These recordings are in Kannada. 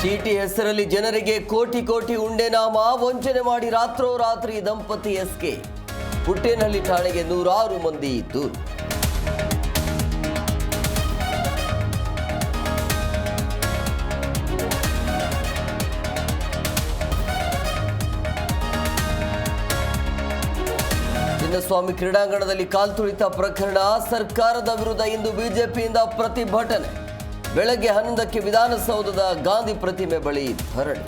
ಚೀಟಿ ಹೆಸರಲ್ಲಿ ಜನರಿಗೆ ಕೋಟಿ ಕೋಟಿ ಉಂಡೆನಾಮ ವಂಚನೆ ಮಾಡಿ ರಾತ್ರೋರಾತ್ರಿ ದಂಪತಿ ಎಸ್ಕೆ. ಪುಟ್ಟೇನಹಳ್ಳಿ ಠಾಣೆಗೆ ನೂರಾರು ಮಂದಿ ದೂರು. ಚಿನ್ನಸ್ವಾಮಿ ಕ್ರೀಡಾಂಗಣದಲ್ಲಿ ಕಾಲ್ತುಳಿತ ಪ್ರಕರಣ. ಸರ್ಕಾರದ ವಿರುದ್ಧ ಇಂದು ಬಿಜೆಪಿಯಿಂದ ಪ್ರತಿಭಟನೆ. ಬೆಳಗ್ಗೆ 11ಕ್ಕೆ ವಿಧಾನಸೌಧದ ಗಾಂಧಿ ಪ್ರತಿಮೆ ಬಳಿ ಧರಣಿ.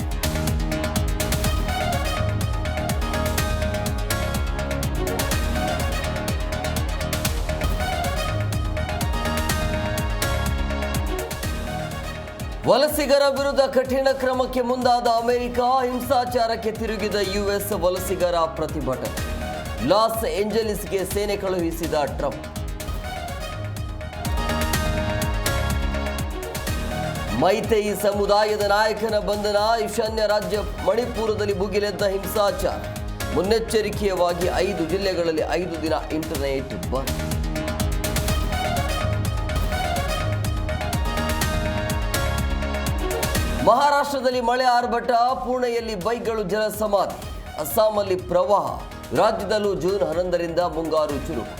ವಲಸಿಗರ ವಿರುದ್ಧ ಕಠಿಣ ಕ್ರಮಕ್ಕೆ ಮುಂದಾದ ಅಮೆರಿಕ. ಹಿಂಸಾಚಾರಕ್ಕೆ ತಿರುಗಿದ ಯುಎಸ್ ವಲಸಿಗರ ಪ್ರತಿಭಟನೆ. ಲಾಸ್ ಏಂಜಲೀಸ್ಗೆ ಸೇನೆ ಕಳುಹಿಸಿದ ಟ್ರಂಪ್. ಮೈತೇಯಿ ಸಮುದಾಯದ ನಾಯಕನ ಬಂಧನ. ಈಶಾನ್ಯ ರಾಜ್ಯ ಮಣಿಪುರದಲ್ಲಿ ಭುಗಿಲೆದ್ದ ಹಿಂಸಾಚಾರ. ಮುನ್ನೆಚ್ಚರಿಕೆಯವಾಗಿ 5 ಜಿಲ್ಲೆಗಳಲ್ಲಿ 5 ದಿನ ಇಂಟರ್ನೆಟ್ ಬಂದ್. ಮಹಾರಾಷ್ಟ್ರದಲ್ಲಿ ಮಳೆ ಆರ್ಭಟ. ಪುಣೆಯಲ್ಲಿ ಬೈಕ್ಗಳು ಜಲ ಸಮಾಧಿ. ಅಸ್ಸಾಂನಲ್ಲಿ ಪ್ರವಾಹ. ರಾಜ್ಯದಲ್ಲೂ ಜೂನ್ 11ರಿಂದ ಮುಂಗಾರು ಚುರುಕು.